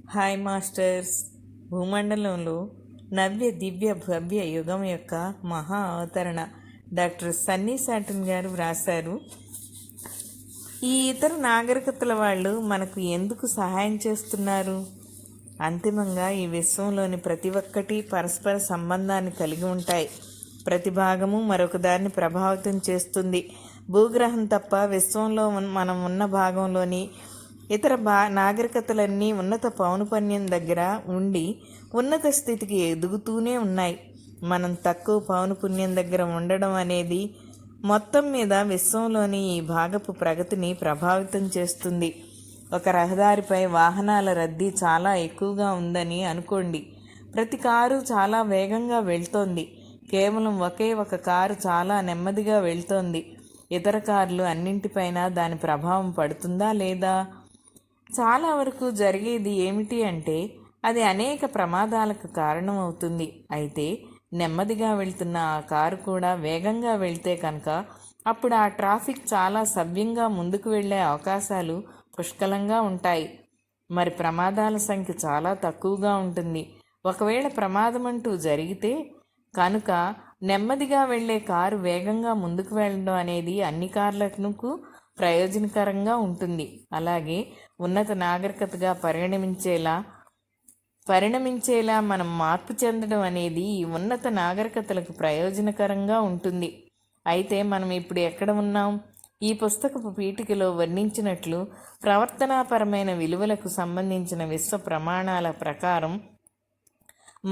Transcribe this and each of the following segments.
Hi masters. భూమండలంలో నవ్య దివ్య భవ్య యుగం యొక్క మహా అవతరణ డాక్టర్ సన్నీ సాటన్ గారు వ్రాశారు. ఈ ఇతర నాగరికతల వాళ్ళు మనకు ఎందుకు సహాయం చేస్తున్నారు? అంతిమంగా ఈ విశ్వంలోని ప్రతి ఒక్కటి పరస్పర సంబంధాన్ని కలిగి ఉంటాయి. ప్రతి భాగము మరొక దాన్ని ప్రభావితం చేస్తుంది. భూగ్రహం తప్ప విశ్వంలో మనం ఉన్న భాగంలోని ఇతర నాగరికతలన్నీ ఉన్నత పౌనపున్యం దగ్గర ఉండి ఉన్నత స్థితికి ఎదుగుతూనే ఉన్నాయి. మనం తక్కువ పౌనపున్యం దగ్గర ఉండడం అనేది మొత్తం మీద విశ్వంలోని ఈ భాగపు ప్రగతిని ప్రభావితం చేస్తుంది. ఒక రహదారిపై వాహనాల రద్దీ చాలా ఎక్కువగా ఉందని అనుకోండి. ప్రతి కారు చాలా వేగంగా వెళ్తోంది. కేవలం ఒకే ఒక కారు చాలా నెమ్మదిగా వెళ్తోంది. ఇతర కార్లు అన్నింటిపైన దాని ప్రభావం పడుతుందా లేదా? చాలా వరకు జరిగేది ఏమిటి అంటే అది అనేక ప్రమాదాలకు కారణమవుతుంది. అయితే నెమ్మదిగా వెళ్తున్న ఆ కారు కూడా వేగంగా వెళ్తే కనుక అప్పుడు ఆ ట్రాఫిక్ చాలా సవ్యంగా ముందుకు వెళ్ళే అవకాశాలు పుష్కలంగా ఉంటాయి. మరి ప్రమాదాల సంఖ్య చాలా తక్కువగా ఉంటుంది. ఒకవేళ ప్రమాదం అంటూ జరిగితే కనుక నెమ్మదిగా వెళ్లే కారు వేగంగా ముందుకు వెళ్ళడం అనేది అన్ని కార్లకు ప్రయోజనకరంగా ఉంటుంది. అలాగే ఉన్నత నాగరికతగా పరిణమించేలా మనం మార్పు చెందడం అనేది ఈ ఉన్నత నాగరికతలకు ప్రయోజనకరంగా ఉంటుంది. అయితే మనం ఇప్పుడు ఎక్కడ ఉన్నాం? ఈ పుస్తకపు పీఠికలో వర్ణించినట్లు ప్రవర్తనాపరమైన విలువలకు సంబంధించిన విశ్వ ప్రమాణాల ప్రకారం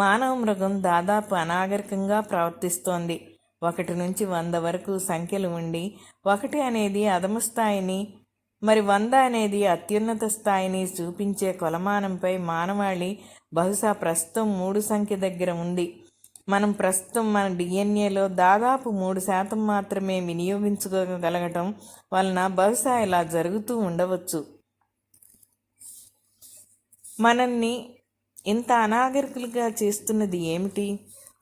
మానవ మృగం దాదాపు అనాగరికంగా ప్రవర్తిస్తోంది. 1 నుంచి 100 వరకు సంఖ్యలు ఉండి 1 అనేది అధమ స్థాయిని, మరి 100 అనేది అత్యున్నత స్థాయిని చూపించే కొలమానంపై మానవాళి బహుశా ప్రస్తుతం 3 సంఖ్య దగ్గర ఉంది. మనం ప్రస్తుతం మన డిఎన్ఏలో దాదాపు 3% మాత్రమే వినియోగించుకోగలగటం వలన బహుశా ఇలా జరుగుతూ ఉండవచ్చు. మనల్ని ఇంత అనాగరికులుగా చేస్తున్నది ఏమిటి?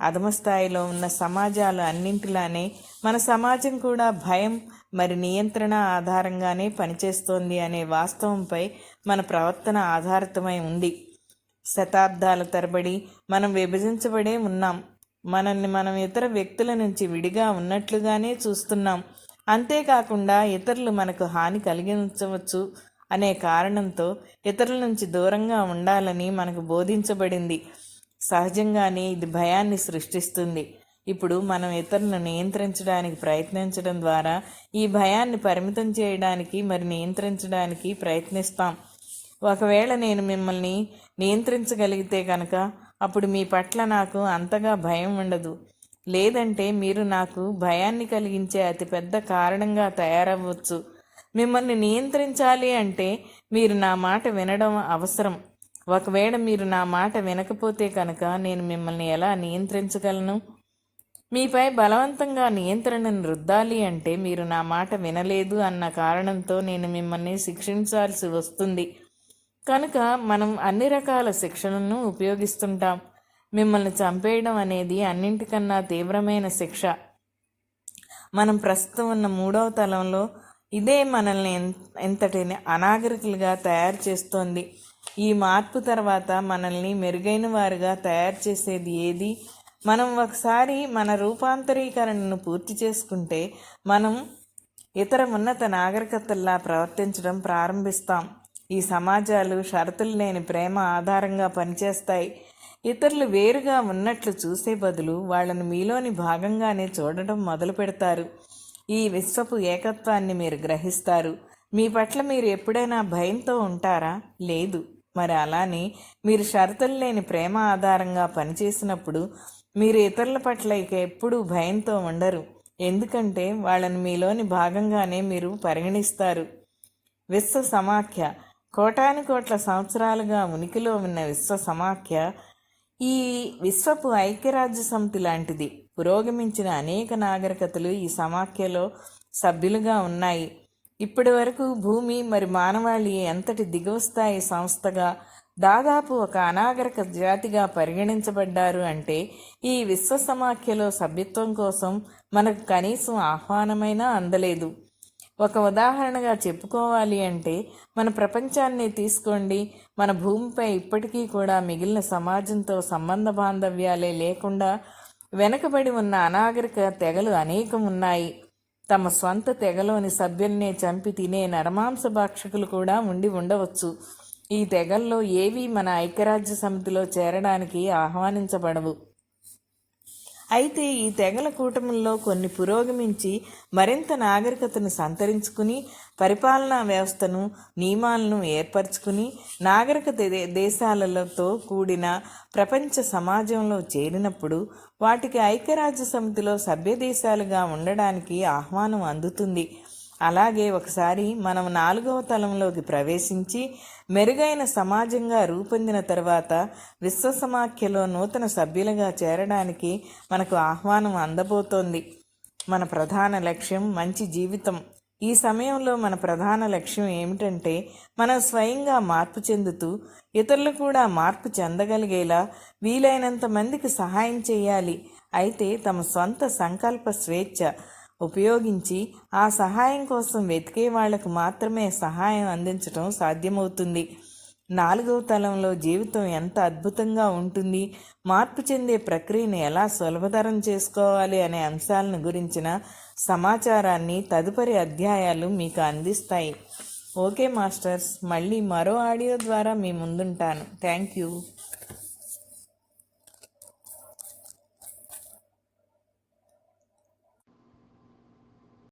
అధమ స్థాయిలో ఉన్న సమాజాలు అన్నింటిలానే మన సమాజం కూడా భయం మరి నియంత్రణ ఆధారంగానే పనిచేస్తోంది అనే వాస్తవంపై మన ప్రవర్తన ఆధారితమై ఉంది. శతాబ్దాల తరబడి మనం విభజించబడే ఉన్నాం. మనల్ని మనం ఇతర వ్యక్తుల నుంచి విడిగా ఉన్నట్లుగానే చూస్తున్నాం. అంతేకాకుండా ఇతరులు మనకు హాని కలిగించవచ్చు అనే కారణంతో ఇతరుల నుంచి దూరంగా ఉండాలని మనకు బోధించబడింది. సహజంగానే ఇది భయాన్ని సృష్టిస్తుంది. ఇప్పుడు మనం ఇతరులను నియంత్రించడానికి ప్రయత్నించడం ద్వారా ఈ భయాన్ని పరిమితం చేయడానికి మరి నియంత్రించడానికి ప్రయత్నిస్తాం. ఒకవేళ నేను మిమ్మల్ని నియంత్రించగలిగితే కనుక అప్పుడు మీ పట్ల నాకు అంతగా భయం ఉండదు. లేదంటే మీరు నాకు భయాన్ని కలిగించే అతిపెద్ద కారణంగా తయారవ్వచ్చు. మిమ్మల్ని నియంత్రించాలి అంటే మీరు నా మాట వినడం అవసరం. ఒకవేళ మీరు నా మాట వినకపోతే కనుక నేను మిమ్మల్ని ఎలా నియంత్రించగలను? మీపై బలవంతంగా నియంత్రణను రుద్దాలి అంటే మీరు నా మాట వినలేదు అన్న కారణంతో నేను మిమ్మల్ని శిక్షించాల్సి వస్తుంది. కనుక మనం అన్ని రకాల శిక్షలను ఉపయోగిస్తుంటాం. మిమ్మల్ని చంపేయడం అనేది అన్నింటికన్నా తీవ్రమైన శిక్ష. మనం ప్రస్తుతం ఉన్న 3వ తలంలో ఇదే మనల్ని ఎంతటి అనాగరికులుగా తయారు చేస్తోంది. ఈ మార్పు తర్వాత మనల్ని మెరుగైన వారుగా తయారు చేసేది ఏది? మనం ఒకసారి మన రూపాంతరీకరణను పూర్తి చేసుకుంటే మనం ఇతర ఉన్నత నాగరికతల్లా ప్రవర్తించడం ప్రారంభిస్తాం. ఈ సమాజాలు షరతులు లేని ప్రేమ ఆధారంగా పనిచేస్తాయి. ఇతరులు వేరుగా ఉన్నట్లు చూసే బదులు వాళ్ళను మీలోని భాగంగానే చూడటం మొదలు పెడతారు. ఈ విశ్వపు ఏకత్వాన్ని మీరు గ్రహిస్తారు. మీ పట్ల మీరు ఎప్పుడైనా భయంతో ఉంటారా? లేదు. మరి అలానే మీరు షరతులు లేని ప్రేమ ఆధారంగా పనిచేసినప్పుడు మీరు ఇతరుల పట్ల ఇక ఎప్పుడూ భయంతో ఉండరు. ఎందుకంటే వాళ్ళని మీలోని భాగంగానే మీరు పరిగణిస్తారు. విశ్వ సమాఖ్య కోటాను కోట్ల సంవత్సరాలుగా ఉనికిలో ఉన్న విశ్వ సమాఖ్య ఈ విశ్వపు ఐక్యరాజ్య సమితి లాంటిది. పురోగమించిన అనేక నాగరికతలు ఈ సమాఖ్యలో సభ్యులుగా ఉన్నాయి. ఇప్పటి వరకు భూమి మరి మానవాళి ఎంతటి దిగువ స్థాయి సంస్థగా దాదాపు ఒక అనాగరిక జాతిగా పరిగణించబడ్డారు అంటే ఈ విశ్వ సమాఖ్యలో సభ్యత్వం కోసం మనకు కనీసం ఆహ్వానమైనా అందలేదు. ఒక ఉదాహరణగా చెప్పుకోవాలి అంటే మన ప్రపంచాన్ని తీసుకోండి. మన భూమిపై ఇప్పటికీ కూడా మిగిలిన సమాజంతో సంబంధ బాంధవ్యాలే లేకుండా వెనకబడి ఉన్న అనాగరిక తెగలు అనేకం ఉన్నాయి. తమ స్వంత తెగలోని సభ్యుల్నే చంపి తినే నరమాంస భక్షకులు కూడా ఉండవచ్చు. ఈ తెగల్లో ఏవీ మన ఐక్యరాజ్య సమితిలో చేరడానికి ఆహ్వానించబడవు. అయితే ఈ తెగల కూటముల్లో కొన్ని పురోగమించి మరింత నాగరికతను సంతరించుకుని పరిపాలనా వ్యవస్థను నియమాలను ఏర్పరచుకుని నాగరిక దేశాలతో కూడిన ప్రపంచ సమాజంలో చేరినప్పుడు వాటికి ఐక్యరాజ్య సమితిలో సభ్య దేశాలుగా ఉండడానికి ఆహ్వానం అందుతుంది. అలాగే ఒకసారి మనం 4వ తలంలోకి ప్రవేశించి మెరుగైన సమాజంగా రూపొందిన తర్వాత విశ్వసమాఖ్యలో నూతన సభ్యులుగా చేరడానికి మనకు ఆహ్వానం అందబోతోంది. మన ప్రధాన లక్ష్యం మంచి జీవితం. ఈ సమయంలో మన ప్రధాన లక్ష్యం ఏమిటంటే మనం స్వయంగా మార్పు చెందుతూ ఇతరులు కూడా మార్పు చెందగలిగేలా వీలైనంత మందికి సహాయం చేయాలి. అయితే తమ సొంత సంకల్ప స్వేచ్ఛ ఉపయోగించి ఆ సహాయం కోసం వెతికే వాళ్లకు మాత్రమే సహాయం అందించడం సాధ్యమవుతుంది. 4వ తలంలో జీవితం ఎంత అద్భుతంగా ఉంటుంది, మార్పు చెందే ప్రక్రియను ఎలా సులభతరం చేసుకోవాలి అనే అంశాలను గురించిన సమాచారాన్ని తదుపరి అధ్యాయాలు మీకు అందిస్తాయి. ఓకే మాస్టర్స్, మళ్ళీ మరో ఆడియో ద్వారా మీ ముందుంటాను. Thank you.